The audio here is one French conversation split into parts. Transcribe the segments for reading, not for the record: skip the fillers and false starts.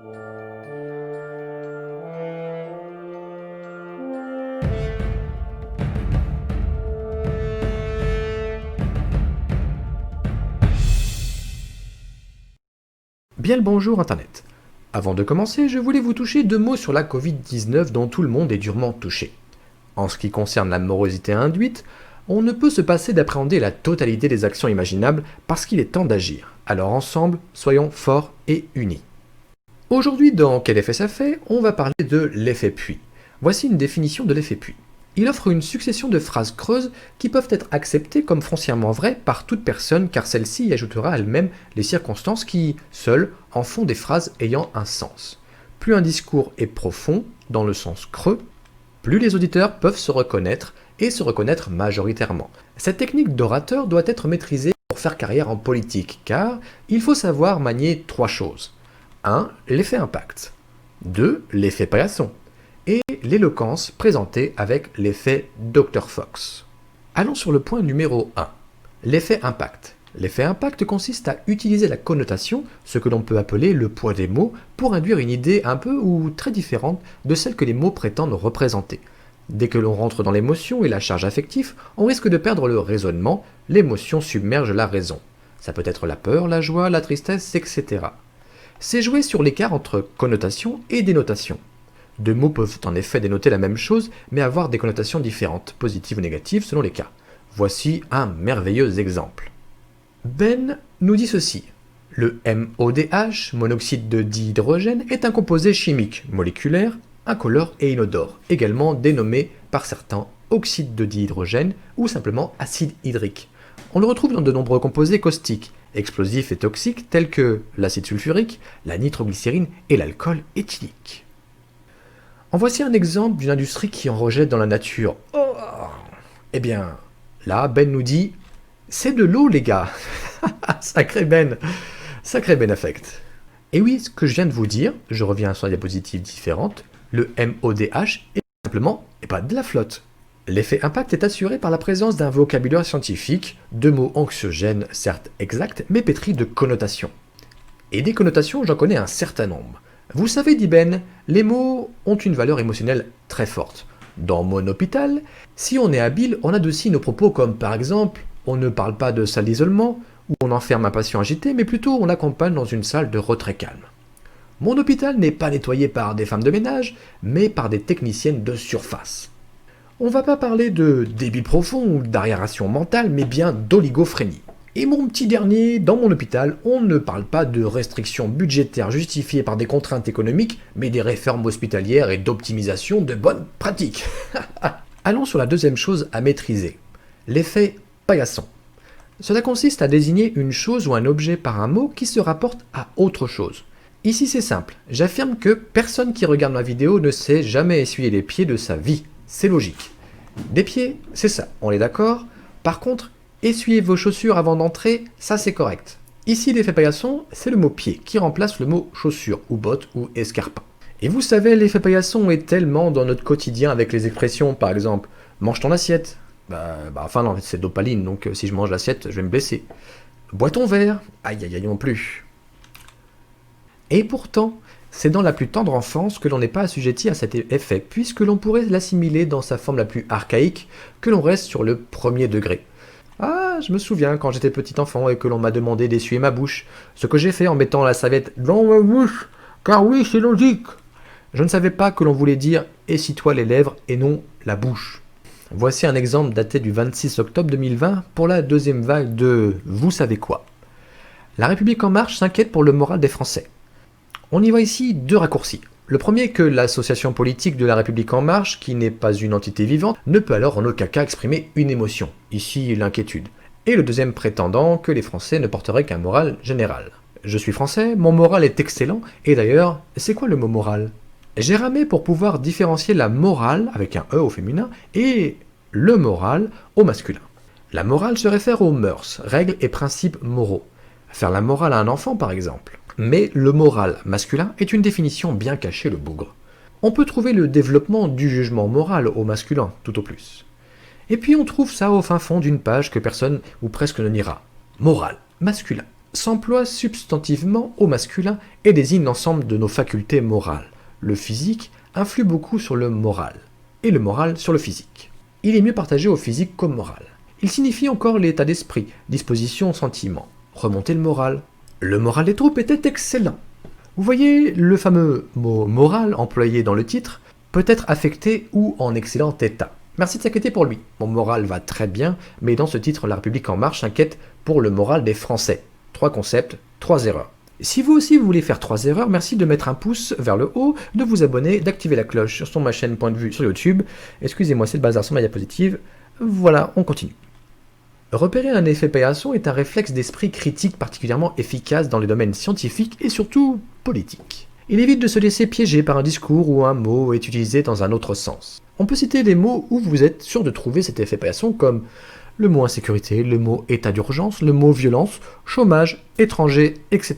Bien le bonjour Internet. Avant de commencer, je voulais vous toucher 2 mots sur la Covid-19 dont tout le monde est durement touché. En ce qui concerne la morosité induite, on ne peut se passer d'appréhender la totalité des actions imaginables parce qu'il est temps d'agir. Alors ensemble, soyons forts et unis. Aujourd'hui, dans Quel effet ça fait, on va parler de l'effet puits. Voici une définition de l'effet puits. Il offre une succession de phrases creuses qui peuvent être acceptées comme foncièrement vraies par toute personne car celle-ci y ajoutera elle-même les circonstances qui, seules, en font des phrases ayant un sens. Plus un discours est profond, dans le sens creux, plus les auditeurs peuvent se reconnaître et se reconnaître majoritairement. Cette technique d'orateur doit être maîtrisée pour faire carrière en politique car il faut savoir manier 3 choses. 1. L'effet impact. 2. L'effet paillasson. Et l'éloquence présentée avec l'effet Dr Fox. Allons sur le point numéro 1. L'effet impact. L'effet impact consiste à utiliser la connotation, ce que l'on peut appeler le poids des mots, pour induire une idée un peu ou très différente de celle que les mots prétendent représenter. Dès que l'on rentre dans l'émotion et la charge affective, on risque de perdre le raisonnement, l'émotion submerge la raison. Ça peut être la peur, la joie, la tristesse, etc. C'est jouer sur l'écart entre connotation et dénotation. 2 mots peuvent en effet dénoter la même chose, mais avoir des connotations différentes, positives ou négatives selon les cas. Voici un merveilleux exemple. Ben nous dit ceci. Le MODH, monoxyde de dihydrogène, est un composé chimique, moléculaire, incolore et inodore, également dénommé par certains oxyde de dihydrogène ou simplement acide hydrique. On le retrouve dans de nombreux composés caustiques, explosifs et toxiques tels que l'acide sulfurique, la nitroglycérine et l'alcool éthylique. En voici un exemple d'une industrie qui en rejette dans la nature. Oh, eh bien, là, Ben nous dit « C'est de l'eau, les gars !» Sacré Ben affect. Et oui, ce que je viens de vous dire, je reviens sur des diapositives différentes, le MODH est simplement et pas de la flotte. L'effet impact est assuré par la présence d'un vocabulaire scientifique, 2 mots anxiogènes, certes exacts, mais pétris de connotations. Et des connotations, j'en connais un certain nombre. Vous savez, dit Ben, les mots ont une valeur émotionnelle très forte. Dans Mon hôpital, si on est habile, on adoucit nos propos comme par exemple, on ne parle pas de salle d'isolement, où on enferme un patient agité, mais plutôt on l'accompagne dans une salle de retrait calme. Mon hôpital n'est pas nettoyé par des femmes de ménage, mais par des techniciennes de surface. On va pas parler de débit profond ou d'arriération mentale, mais bien d'oligophrénie. Et mon petit dernier, dans mon hôpital, on ne parle pas de restrictions budgétaires justifiées par des contraintes économiques, mais des réformes hospitalières et d'optimisation de bonnes pratiques. Allons sur la deuxième chose à maîtriser, l'effet paillasson. Cela consiste à désigner une chose ou un objet par un mot qui se rapporte à autre chose. Ici c'est simple, j'affirme que personne qui regarde ma vidéo ne s'est jamais essuyé les pieds de sa vie, c'est logique. Des pieds, c'est ça, on est d'accord. Par contre, essuyez vos chaussures avant d'entrer, ça c'est correct. Ici, l'effet paillasson, c'est le mot pied qui remplace le mot chaussure ou botte ou escarpin. Et vous savez, l'effet paillasson est tellement dans notre quotidien avec les expressions, par exemple, mange ton assiette. Enfin non, c'est d'opaline, donc si je mange l'assiette, je vais me blesser. Bois ton verre. Aïe aïe aïe non plus. Et pourtant, c'est dans la plus tendre enfance que l'on n'est pas assujetti à cet effet, puisque l'on pourrait l'assimiler dans sa forme la plus archaïque, que l'on reste sur le premier degré. Ah, je me souviens quand j'étais petit enfant et que l'on m'a demandé d'essuyer ma bouche, ce que j'ai fait en mettant la serviette dans ma bouche, car oui, c'est logique. Je ne savais pas que l'on voulait dire « essuie-toi les lèvres » et non « la bouche ». Voici un exemple daté du 26 octobre 2020 pour la deuxième vague de « Vous savez quoi ». La République En Marche s'inquiète pour le moral des Français. On y voit ici 2 raccourcis. Le premier que l'association politique de la République En Marche, qui n'est pas une entité vivante, ne peut alors en aucun cas exprimer une émotion, ici l'inquiétude. Et le deuxième prétendant que les Français ne porteraient qu'un moral général. Je suis français, mon moral est excellent, et d'ailleurs, c'est quoi le mot moral ? J'ai ramé pour pouvoir différencier la morale, avec un E au féminin, et le moral au masculin. La morale se réfère aux mœurs, règles et principes moraux. Faire la morale à un enfant par exemple. Mais le moral masculin est une définition bien cachée le bougre. On peut trouver le développement du jugement moral au masculin, tout au plus. Et puis on trouve ça au fin fond d'une page que personne ou presque ne lira. Moral, masculin. s'emploie substantivement au masculin et désigne l'ensemble de nos facultés morales. Le physique influe beaucoup sur le moral, et le moral sur le physique. Il est mieux partagé au physique qu'au moral. Il signifie encore l'état d'esprit, disposition, sentiment. Remonter le moral. Le moral des troupes était excellent. Vous voyez, le fameux mot moral employé dans le titre peut être affecté ou en excellent état. Merci de s'inquiéter pour lui. Mon moral va très bien, mais dans ce titre, La République en marche s'inquiète pour le moral des Français. 3 concepts, 3 erreurs. Si vous aussi vous voulez faire 3 erreurs, merci de mettre un pouce vers le haut, de vous abonner, d'activer la cloche sur ma chaîne Point de Vue sur YouTube. Excusez-moi, c'est le bazar sur ma diapositive. Voilà, on continue. Repérer un effet paillasson est un réflexe d'esprit critique particulièrement efficace dans les domaines scientifiques et surtout politiques. Il évite de se laisser piéger par un discours où un mot est utilisé dans un autre sens. On peut citer des mots où vous êtes sûr de trouver cet effet paillasson comme le mot insécurité, le mot état d'urgence, le mot violence, chômage, étranger, etc.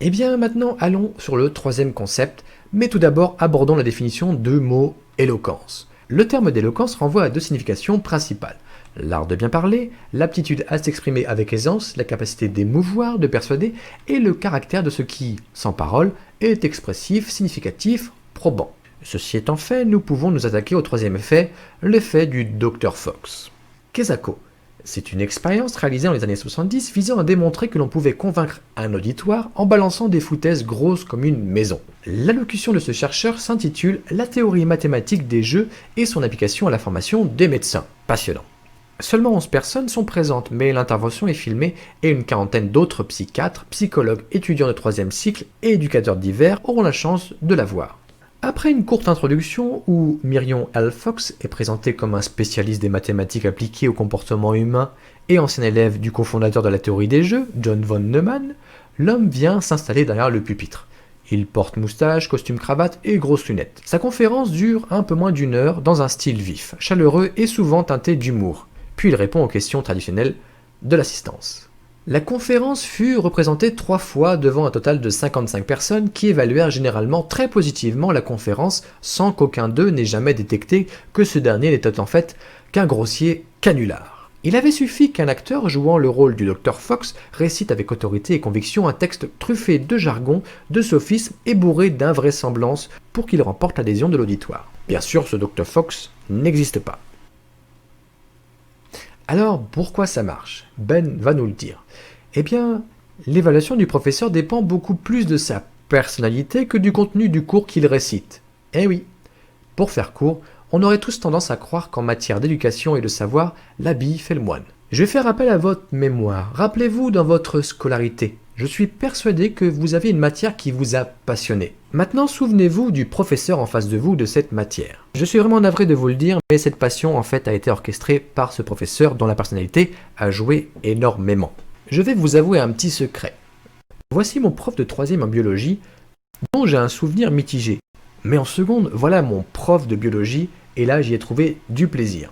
Et bien maintenant allons sur le troisième concept, mais tout d'abord abordons la définition du mot éloquence. Le terme d'éloquence renvoie à 2 significations principales. L'art de bien parler, l'aptitude à s'exprimer avec aisance, la capacité d'émouvoir, de persuader, et le caractère de ce qui, sans parole, est expressif, significatif, probant. Ceci étant fait, nous pouvons nous attaquer au troisième effet, l'effet du Dr Fox. Quesaco. C'est une expérience réalisée dans les années 70 visant à démontrer que l'on pouvait convaincre un auditoire en balançant des foutaises grosses comme une maison. L'allocution de ce chercheur s'intitule « La théorie mathématique des jeux et son application à la formation des médecins ». Passionnant. Seulement 11 personnes sont présentes, mais l'intervention est filmée et une quarantaine d'autres psychiatres, psychologues, étudiants de 3e cycle et éducateurs divers auront la chance de la voir. Après une courte introduction où Myrion L. Fox est présenté comme un spécialiste des mathématiques appliquées au comportement humain et ancien élève du cofondateur de la théorie des jeux, John von Neumann, l'homme vient s'installer derrière le pupitre. Il porte moustache, costume cravate et grosses lunettes. Sa conférence dure un peu moins d'1 heure dans un style vif, chaleureux et souvent teinté d'humour. Puis il répond aux questions traditionnelles de l'assistance. La conférence fut représentée 3 fois devant un total de 55 personnes qui évaluèrent généralement très positivement la conférence sans qu'aucun d'eux n'ait jamais détecté que ce dernier n'était en fait qu'un grossier canular. Il avait suffi qu'un acteur jouant le rôle du Dr Fox récite avec autorité et conviction un texte truffé de jargon, de sophismes et bourré d'invraisemblances pour qu'il remporte l'adhésion de l'auditoire. Bien sûr, ce Dr Fox n'existe pas. Alors, pourquoi ça marche? Ben va nous le dire. Eh bien, l'évaluation du professeur dépend beaucoup plus de sa personnalité que du contenu du cours qu'il récite. Eh oui, pour faire court, on aurait tous tendance à croire qu'en matière d'éducation et de savoir, l'habit fait le moine. Je vais faire appel à votre mémoire. Rappelez-vous dans votre scolarité. Je suis persuadé que vous avez une matière qui vous a passionné. Maintenant, souvenez-vous du professeur en face de vous de cette matière. Je suis vraiment navré de vous le dire, mais cette passion en fait a été orchestrée par ce professeur dont la personnalité a joué énormément. Je vais vous avouer un petit secret. Voici mon prof de 3e en biologie, dont j'ai un souvenir mitigé. Mais en seconde, voilà mon prof de biologie, et là j'y ai trouvé du plaisir.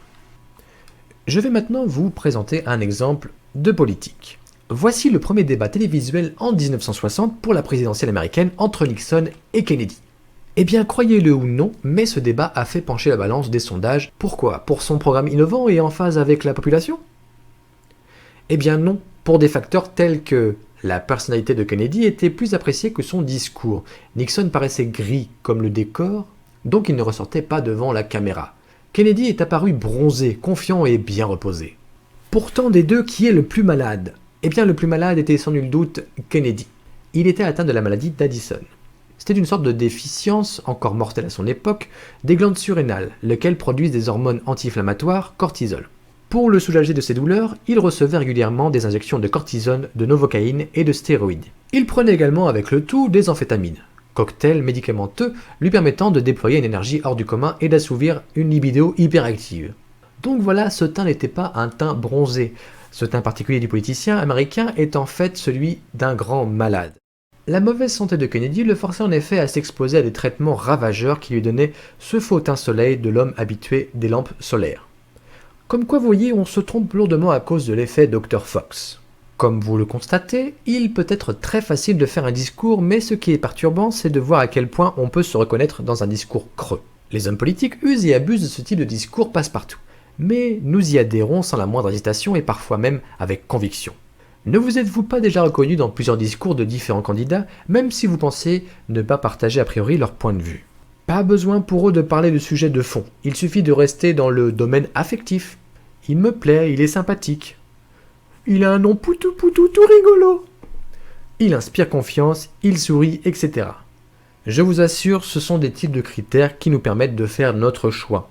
Je vais maintenant vous présenter un exemple de politique. Voici le premier débat télévisuel en 1960 pour la présidentielle américaine entre Nixon et Kennedy. Eh bien, croyez-le ou non, mais ce débat a fait pencher la balance des sondages. Pourquoi? Pour son programme innovant et en phase avec la population? Eh bien non, pour des facteurs tels que la personnalité de Kennedy était plus appréciée que son discours. Nixon paraissait gris comme le décor, donc il ne ressortait pas devant la caméra. Kennedy est apparu bronzé, confiant et bien reposé. Pourtant, des deux, qui est le plus malade? Eh bien, le plus malade était sans nul doute Kennedy. Il était atteint de la maladie d'Addison. C'était une sorte de déficience, encore mortelle à son époque, des glandes surrénales, lesquelles produisent des hormones anti-inflammatoires, cortisol. Pour le soulager de ses douleurs, il recevait régulièrement des injections de cortisone, de novocaïne et de stéroïdes. Il prenait également avec le tout des amphétamines, cocktail médicamenteux lui permettant de déployer une énergie hors du commun et d'assouvir une libido hyperactive. Donc voilà, ce teint n'était pas un teint bronzé. Ce teint particulier du politicien américain est en fait celui d'un grand malade. La mauvaise santé de Kennedy le forçait en effet à s'exposer à des traitements ravageurs qui lui donnaient ce faux teint soleil de l'homme habitué des lampes solaires. Comme quoi, vous voyez, on se trompe lourdement à cause de l'effet Dr Fox. Comme vous le constatez, il peut être très facile de faire un discours, mais ce qui est perturbant, c'est de voir à quel point on peut se reconnaître dans un discours creux. Les hommes politiques usent et abusent de ce type de discours passe-partout. Mais nous y adhérons sans la moindre hésitation et parfois même avec conviction. Ne vous êtes-vous pas déjà reconnu dans plusieurs discours de différents candidats, même si vous pensez ne pas partager a priori leur point de vue? Pas besoin pour eux de parler de sujets de fond, il suffit de rester dans le domaine affectif. Il me plaît, il est sympathique. Il a un nom poutou poutou tout rigolo. Il inspire confiance, il sourit, etc. Je vous assure, ce sont des types de critères qui nous permettent de faire notre choix.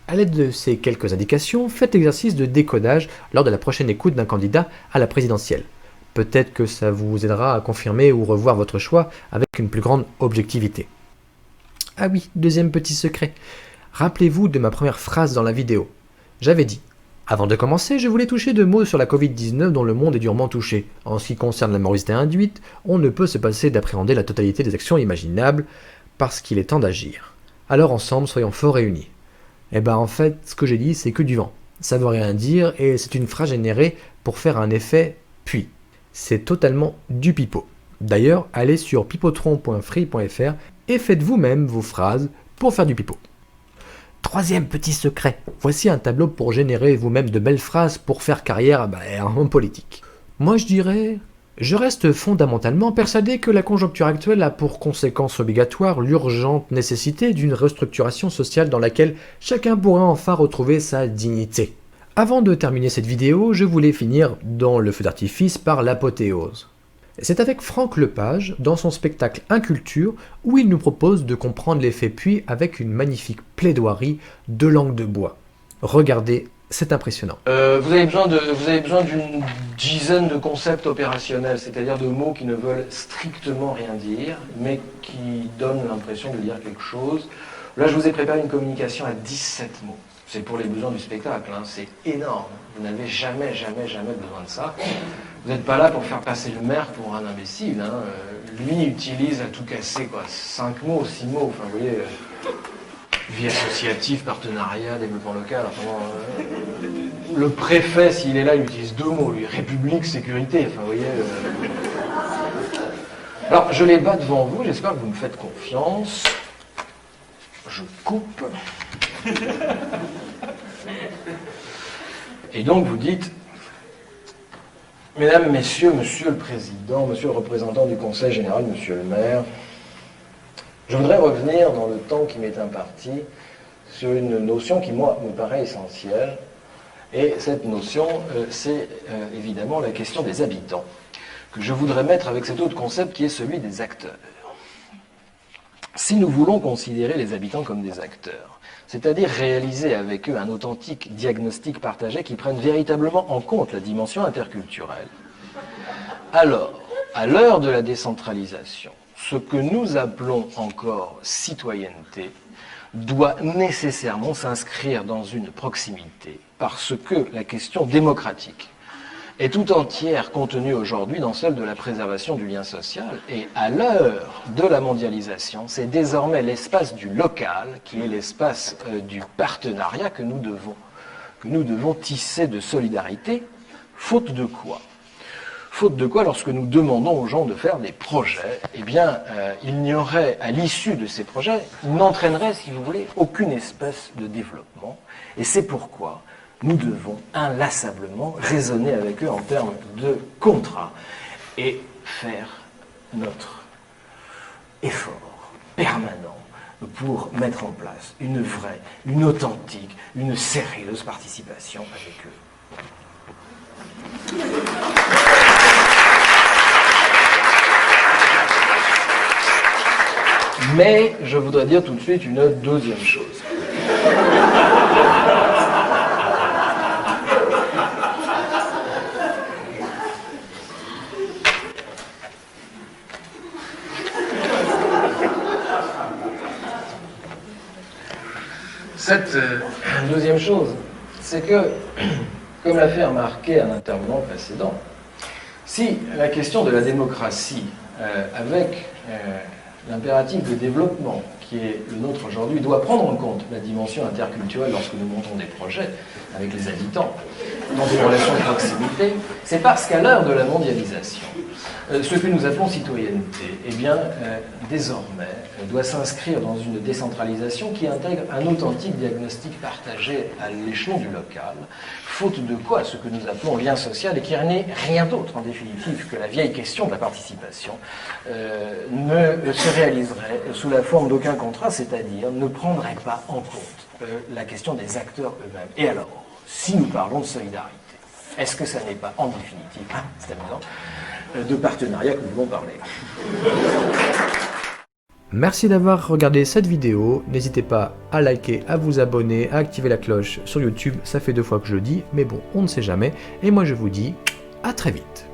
À l'aide de ces quelques indications, faites l'exercice de décodage lors de la prochaine écoute d'un candidat à la présidentielle. Peut-être que ça vous aidera à confirmer ou revoir votre choix avec une plus grande objectivité. Ah oui, deuxième petit secret. Rappelez-vous de ma première phrase dans la vidéo. J'avais dit: avant de commencer, je voulais toucher 2 mots sur la Covid-19 dont le monde est durement touché. En ce qui concerne la morosité induite, on ne peut se passer d'appréhender la totalité des actions imaginables parce qu'il est temps d'agir. Alors ensemble, soyons forts et unis. Eh ben en fait, ce que j'ai dit, c'est que du vent. Ça veut rien dire et c'est une phrase générée pour faire un effet puis. C'est totalement du pipeau. D'ailleurs, allez sur pipotron.free.fr et faites vous-même vos phrases pour faire du pipeau. Troisième petit secret, voici un tableau pour générer vous-même de belles phrases pour faire carrière en politique. Moi je reste fondamentalement persuadé que la conjoncture actuelle a pour conséquence obligatoire l'urgente nécessité d'une restructuration sociale dans laquelle chacun pourra enfin retrouver sa dignité. Avant de terminer cette vidéo, je voulais finir dans le feu d'artifice par l'apothéose. C'est avec Franck Lepage, dans son spectacle Inculture, où il nous propose de comprendre l'effet puits avec une magnifique plaidoirie de langue de bois. Regardez, c'est impressionnant. Vous avez besoin d'une dizaine de concepts opérationnels, c'est-à-dire de mots qui ne veulent strictement rien dire, mais qui donnent l'impression de dire quelque chose. Là, je vous ai préparé une communication à 17 mots. C'est pour les besoins du spectacle, hein. C'est énorme. Vous n'avez jamais besoin de ça. Vous n'êtes pas là pour faire passer le maire pour un imbécile, hein. Lui utilise à tout casser, quoi. 5 mots, 6 mots, enfin vous voyez, vie associative, partenariat, développement local, enfin, le préfet, s'il est là, il utilise 2 mots, lui, République, sécurité, enfin vous voyez. Alors, je les bats devant vous, j'espère que vous me faites confiance. Je coupe. Et donc vous dites: Mesdames, Messieurs, Monsieur le Président, Monsieur le représentant du Conseil général, Monsieur le maire, je voudrais revenir dans le temps qui m'est imparti sur une notion qui, moi, me paraît essentielle. Et cette notion, c'est évidemment la question des habitants, que je voudrais mettre avec cet autre concept qui est celui des acteurs. Si nous voulons considérer les habitants comme des acteurs, c'est-à-dire réaliser avec eux un authentique diagnostic partagé qui prenne véritablement en compte la dimension interculturelle, alors, à l'heure de la décentralisation, ce que nous appelons encore citoyenneté doit nécessairement s'inscrire dans une proximité, parce que la question démocratique est tout entière contenue aujourd'hui dans celle de la préservation du lien social. Et à l'heure de la mondialisation, c'est désormais l'espace du local qui est l'espace du partenariat que nous devons tisser de solidarité, faute de quoi? Faute de quoi, lorsque nous demandons aux gens de faire des projets, eh bien, il n'y aurait, à l'issue de ces projets, n'entraînerait, si vous voulez, aucune espèce de développement. Et c'est pourquoi nous devons inlassablement raisonner avec eux en termes de contrat et faire notre effort permanent pour mettre en place une vraie, une authentique, une sérieuse participation avec eux. Mais je voudrais dire tout de suite une deuxième chose. Cette deuxième chose, c'est que, comme l'a fait remarquer un intervenant précédent, si la question de la démocratie, avec l'impératif de développement qui est le nôtre aujourd'hui, doit prendre en compte la dimension interculturelle lorsque nous montons des projets avec les habitants, dans des relations de proximité, c'est parce qu'à l'heure de la mondialisation, ce que nous appelons citoyenneté, eh bien, désormais, doit s'inscrire dans une décentralisation qui intègre un authentique diagnostic partagé à l'échelon du local, faute de quoi ce que nous appelons lien social, et qui n'est rien d'autre en définitive que la vieille question de la participation, ne se réaliserait sous la forme d'aucun contrat, c'est-à-dire ne prendrait pas en compte la question des acteurs eux-mêmes. Et alors, si nous parlons de solidarité, est-ce que ça n'est pas en définitive, c'est amusant, de partenariat que nous voulons parler? Merci d'avoir regardé cette vidéo, n'hésitez pas à liker, à vous abonner, à activer la cloche sur YouTube, ça fait 2 fois que je le dis, mais bon, on ne sait jamais, et moi je vous dis à très vite.